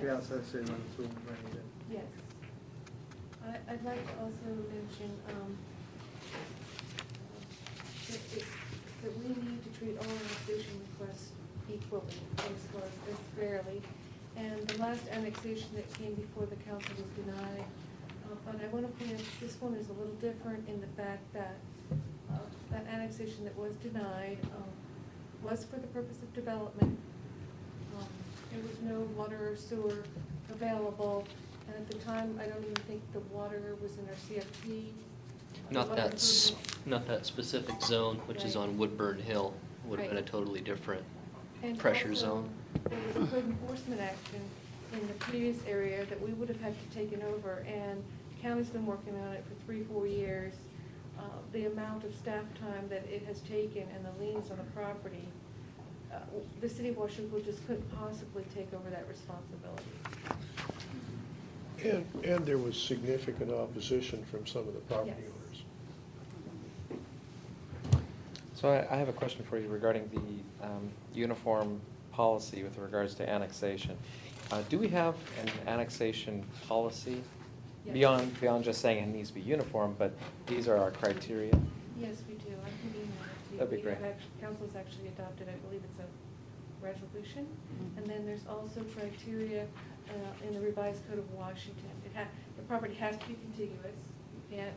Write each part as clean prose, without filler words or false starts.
be outside city limits, we won't bring it in. Yes. I'd like to also mention, that we need to treat all annexation requests equally as fairly. And the last annexation that came before the council was denied. But I want to point out, this one is a little different in the fact that that annexation that was denied was for the purpose of development. There was no water or sewer available, and at the time, I don't even think the water was in our CFP. Not Water that, not that specific zone, which is Right. on Woodburn Hill, would have been a Right. totally different And pressure also, zone. there was a code enforcement action in the previous area that we would have had to taken over, and the county's been working on it for 3-4 years. The amount of staff time that it has taken and the liens on the property, the city of Washington just couldn't possibly take over that responsibility. And there was significant opposition from some of the property Yes. owners. So I have a question for you regarding the uniform policy with regards to annexation. Do we have an annexation policy? Yes. Beyond just saying it needs to be uniform, but these are our criteria? Yes, we do. I can email it to you. That'd be We great. have Council's actually adopted, I believe it's a resolution. And then there's also criteria in the revised code of Washington. The property has to be contiguous. You can't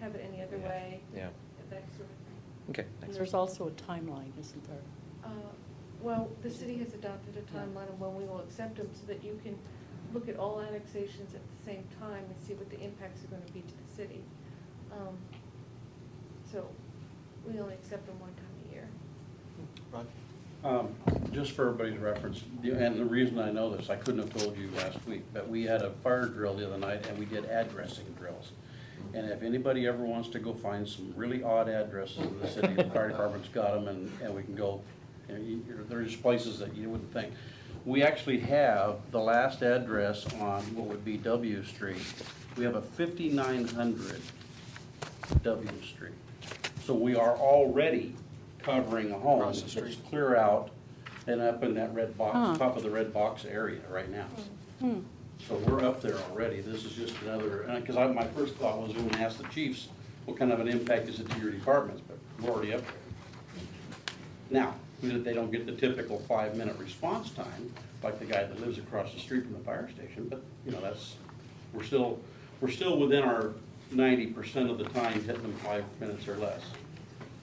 have it any other Yeah. way. Yeah. That sort of thing. Okay, And thanks. there's also a timeline, isn't there? Well, the city has adopted a timeline of when we will accept them so that you can look at all annexations at the same time and see what the impacts are going to be to the city. So we only accept them one time a year. Rod? Just for everybody's reference, and the reason I know this, I couldn't have told you last week, but we had a fire drill the other night and we did addressing drills. And if anybody ever wants to go find some really odd addresses in the city, the fire department's got them and we can go, there's places that you wouldn't think. We actually have the last address on what would be W Street. We have a 5900 W Street. So we are already covering a home Across the that's street. clear out and up in that red Huh. box, top of the red box area right now. Hmm. So we're up there already. This is just another, because my first thought was when we asked the chiefs, what kind of an impact is it to your departments? But we're already up there. Now, they don't get the typical 5-minute response time, like the guy that lives across the street from the fire station, but, we're still within our 90% of the time hitting them 5 minutes or less.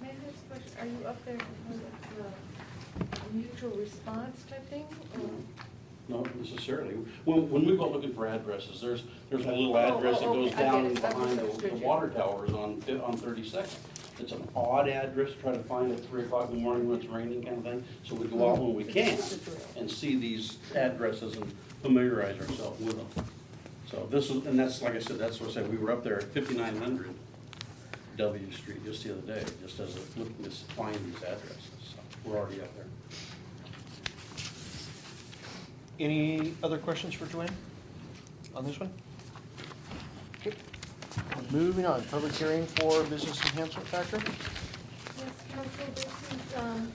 May I ask a question? Are you up there because it's a mutual response type thing? Or? Not necessarily. When we go looking for addresses, there's a little Oh, address that oh, goes okay. I down get it. I behind the misunderstood you. water towers on 32nd. It's an odd address to try to find at 3 o'clock in the morning when it's raining kind of thing. So we go out when we can and see these addresses and familiarize ourselves with them. So this is, and that's, like I said, that's what I said, we were up there at 5900 W Street just the other day, just as a looking to find these addresses. So we're already up there. Any other questions for Joanne on this one? Okay. Moving on, public hearing for business enhancement factor. Yes, council, this is an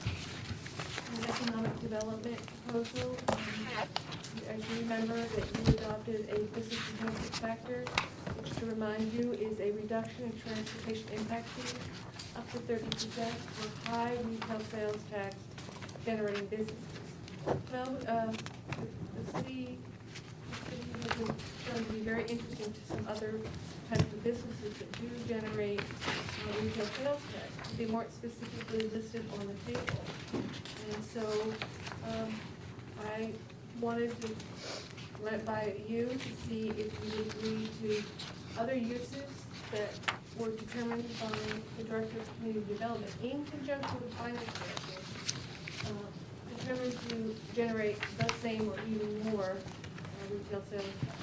economic development proposal. As you remember, that you adopted a business enhancement factor, which, to remind you, is a reduction in transportation impact fee up to 30% for high retail sales tax generating businesses. Well, the city has been shown to be very interesting to some other types of businesses that do generate retail sales tax, to be more specifically listed on the table. And so I wanted to run it by you to see if you would agree to other uses that were determined by the Director of Community Development in conjunction with Finance Director, determined to generate the same or even more retail sales tax.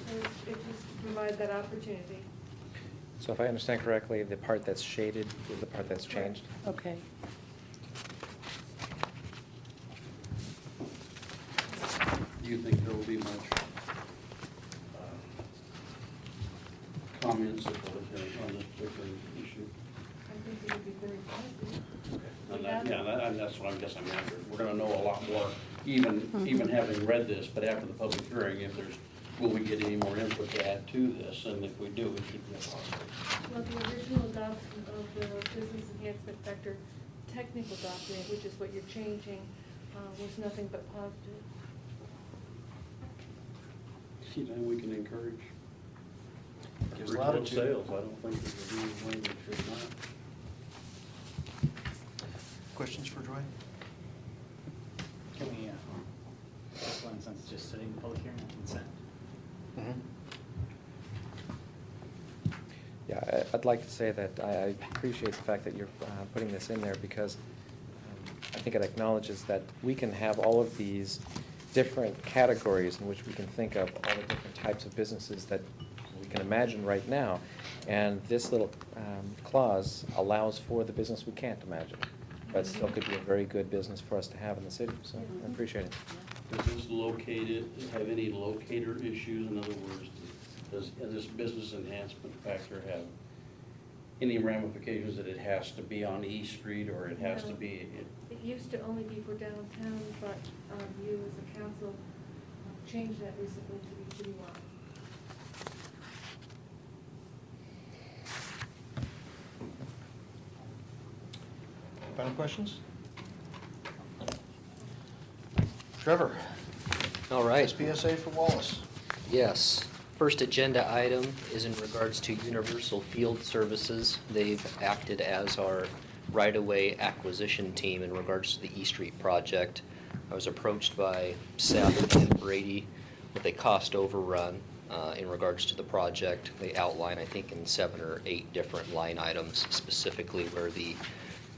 So it's just to provide that opportunity. So if I understand correctly, the part that's shaded is the part that's changed? Okay. Do you think there will be much comments on this particular issue? I think it would be very positive. And that, yeah, and that's what I'm guessing after. We're gonna know a lot more even having read this, but after the public hearing, if there's, will we get any more input to add to this? And if we do, it should be a positive. Well, the original adoption of the business enhancement factor technical document, which is what you're changing, was nothing but positive. See, then we can encourage Gives retail latitude. sales. I don't think there's any way we should not. Questions for Joanne? Can we, this one, since it's just sitting public hearing, consent? Yeah, I'd like to say that I appreciate the fact that you're putting this in there because I think it acknowledges that we can have all of these different categories in which we can think of all the different types of businesses that we can imagine right now. And this little clause allows for the business we can't imagine, but still could be a very good business for us to have in the city, so I appreciate it. Does this located, have any locator issues? In other words, does this business enhancement factor have any ramifications that it has to be on East Street or it has to No. be? It used to only be for downtown, but you as a council changed that recently to be citywide. Final questions? Trevor, All right. SPSA for Wallace. Yes. First agenda item is in regards to Universal Field Services. They've acted as our right-of-way acquisition team in regards to the E Street project. I was approached by Seth and Brady with a cost overrun in regards to the project. They outline, I think, in 7 or 8 different line items specifically where the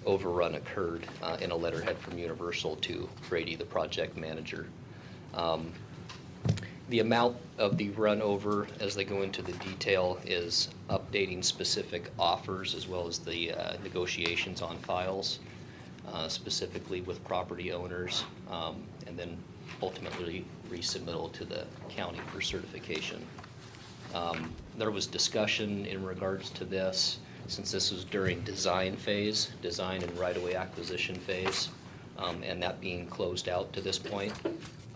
overrun occurred in a letterhead from Universal to Brady, the project manager. The amount of the run over, as they go into the detail, is updating specific offers as well as the negotiations on files, specifically with property owners, and then ultimately resubmittal to the county for certification. There was discussion in regards to this, since this was during design phase, design and right-of-way acquisition phase, and that being closed out to this point,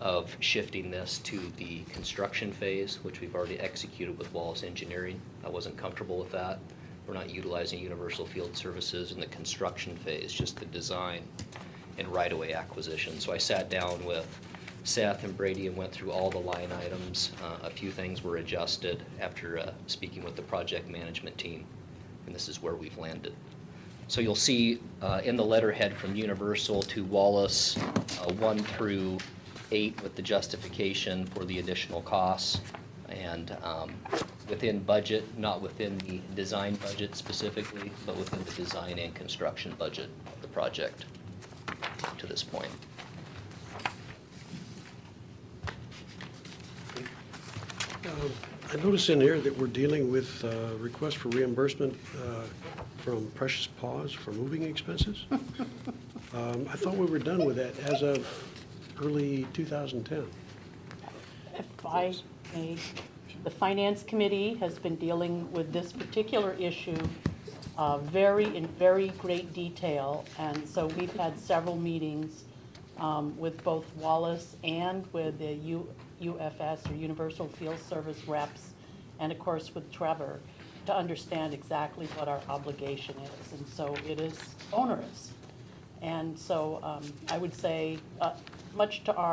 of shifting this to the construction phase, which we've already executed with Wallace Engineering. I wasn't comfortable with that. We're not utilizing Universal Field Services in the construction phase, just the design and right-of-way acquisition. So I sat down with Seth and Brady and went through all the line items. A few things were adjusted after speaking with the project management team, and this is where we've landed. So you'll see in the letterhead from Universal to Wallace, 1 through 8 with the justification for the additional costs, and within budget, not within the design budget specifically, but within the design and construction budget of the project to this point. I notice in here that we're dealing with requests for reimbursement from Precious Paws for moving expenses. I thought we were done with that as of early 2010. If I may, the Finance Committee has been dealing with this particular issue in very great detail, and so we've had several meetings with both Wallace and with the UFS, or Universal Field Service reps, and of course with Trevor, to understand exactly what our obligation is. And so it is onerous. And so I would say, much to our